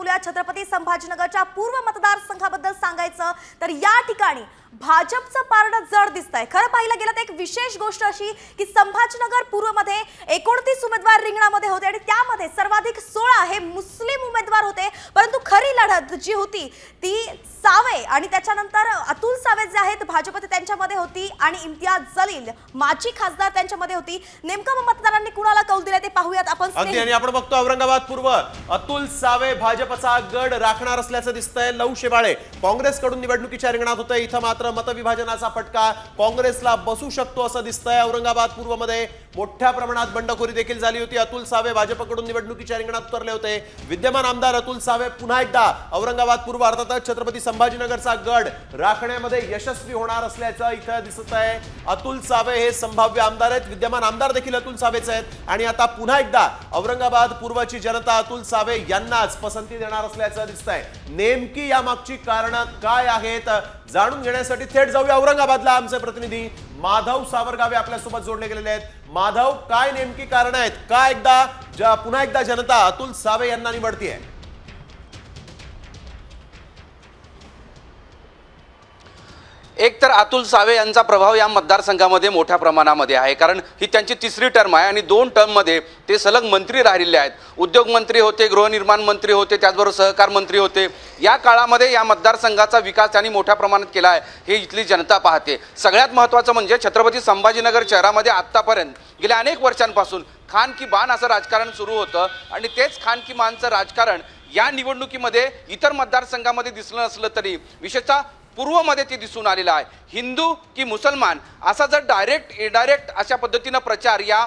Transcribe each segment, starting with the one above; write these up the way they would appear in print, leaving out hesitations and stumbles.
पाहूया छत्रपती संभाजीनगरच्या पूर्व मतदारसंघाबद्दल सांगायचं तर या ठिकाणी भाजपचं पारडं जड दिसतंय। खरं पाहिलं गेलं तर एक विशेष गोष्ट अशी की संभाजीनगर पूर्व मध्ये 29 उमेदवार रिंगणामध्ये होते आणि त्यामध्ये सर्वाधिक 16 हे मुस्लिम उमेदवार होते, परंतु खरी लढत जी होती ती सावे आणि त्याच्यानंतर अतुल सावे जे आहेत भाजपचे त्यांच्यामध्ये होती आणि इम्तियाज जलील माजी खासदार त्यांच्यामध्ये होती। नेमकं मतदारांनी कुणाला कौल दिला ते पाहूयात आपण। अगदी आणि आपण बघतो औरंगाबाद पूर्व अतुल सावे भाजपचा गड राखणार असल्याचं दिसतंय। लहू शेवाळे काँग्रेसकडून निवडणुकीच्या रिंगणात होते, इथं मात्र मतविभाजनाचा फटका काँग्रेसला बसू शकतो असं दिसतंय। औरंगाबाद पूर्व मध्ये मोठ्या प्रमाणात बंडखोरी देखील झाली होती। अतुल सावे भाजपकडून निवडणुकीच्या रिंगणात उतरले होते। विद्यमान आमदार अतुल सावे पुन्हा एकदा औरंगाबाद पूर्व अर्थातच छत्रपती संभाजीनगरचा गड राखण्यामध्ये यशस्वी होणार असल्याचं इथं दिसत आहे। अतुल सावे हे संभाव्य आमदार आहेत, विद्यमान आमदार देखील अतुल सावेच आहेत आणि आता पुन्हा एकदा औरंगाबाद पूर्वची जनता अतुल सावे यांनाच पसंती देणार असल्याचं दिसतंय। नेमकी यामागची कारणं काय आहेत जाणून घेण्यासाठी थेट जाऊया औरंगाबादला। आमचे प्रतिनिधी माधव सावरगावे आपल्यासोबत जोडले गेलेले आहेत। माधव, काय नेमकी कारण आहेत का पुन्हा एकदा जनता अतुल सावे यांना निवडतीये? एक तर अतुल सावे यांचा प्रभाव या मतदारसंघामध्ये मोठ्या प्रमाणामध्ये आहे, कारण ही त्यांची तिसरी टर्म आहे आणि 2 टर्ममध्ये ते सलग मंत्री राहिलेले आहेत। उद्योग मंत्री होते, गृहनिर्माण मंत्री होते, त्याचबरोबर सहकार मंत्री होते। या काळामध्ये या मतदारसंघाचा विकास त्यांनी मोठ्या प्रमाणात केला आहे हे इथली जनता पाहते। सगळ्यात महत्त्वाचं म्हणजे छत्रपती संभाजीनगर शहरामध्ये आत्तापर्यंत गेल्या अनेक वर्षांपासून खान की बान असं राजकारण सुरू होतं आणि तेच खान की बानचं राजकारण या निवडणुकीमध्ये इतर मतदारसंघामध्ये दिसलं नसलं तरी विशेषतः पूर्वमध्ये ते दिसून आलेला आहे। हिंदू की मुसलमान असा जर डायरेक्ट इनडायरेक्ट अशा पद्धतीने प्रचार या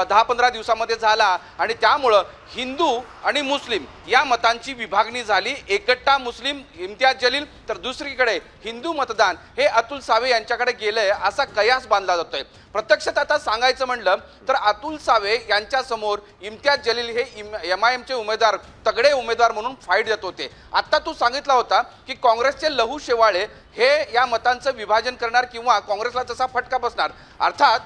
10-15 दिवसामध्ये झाला आणि त्यामुळे हिंदू आणि मुस्लिम या मतांची विभागणी झाली। एकट्टा मुस्लिम इम्तियाज जलील तर दुसरीकडे हिंदू मतदान हे अतुल सावे यांच्याकडे गेलंय असा कयास बांधला जातोय। प्रत्यक्षात आता सांगायचं म्हणलं तर अतुल सावे यांच्या समोर इम्तियाज जलील हे MIMचे उमेदवार तगडे उमेदवार म्हणून फाईट देत होते। आता तू सांगितला होता की काँग्रेसचे लहू शेवाळे हे या मतांचं विभाजन करणार किंवा काँग्रेसला तसा फटका बसणार। अर्थात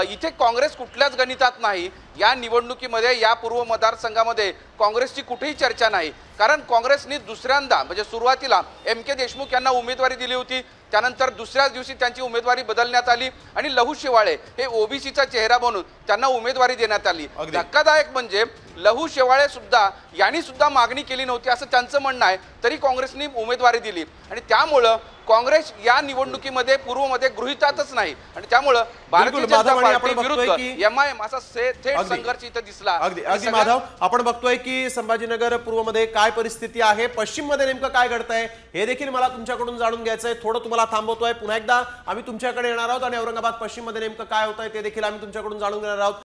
इथे काँग्रेस कुठल्याच गणितात नाही। या निवडणुकीमध्ये या पूर्व मतदारसंघामध्ये काँग्रेसची कुठेही चर्चा नाही, कारण काँग्रेसने दुसऱ्यांदा म्हणजे सुरुवातीला MK देशमुख यांना उमेदवारी दिली होती, त्यानंतर दुसऱ्याच दिवशी त्यांची उमेदवारी बदलण्यात आली आणि लहू शेवाळे हे ओबीसीचा चेहरा बनून त्यांना उमेदवारी देण्यात आली। धक्कादायक म्हणजे लहू शेवाळे सुद्धा यांनी सुद्धा मागणी केली नव्हती असं त्यांचं म्हणणं आहे, तरी काँग्रेसने उमेदवारी दिली आणि त्यामुळं काँग्रेस या निवडणुकीमध्ये पूर्वमध्ये गृहीतातच नाही आणि त्यामुळं भारतीय जनता पार्टी विरुद्ध MIM असा थेट संघर्ष इथे दिसला। अगदी माधव, आपण बघतोय की संभाजीनगर पूर्व मध्ये काय परिस्थिती आहे, पश्चिम मध्ये नेमकं काय घडतंय हे देखील मला तुमच्याकडून जाणून घ्यायचंय। थोडं तुम्हाला थांबवतोय, पुन्हा एकदा आम्ही तुमच्याकडे येणार आहोत आणि औरंगाबाद पश्चिम मध्ये नेमकं काय होतंय ते देखील आम्ही तुमच्याकडून जाणून घेणार आहोत।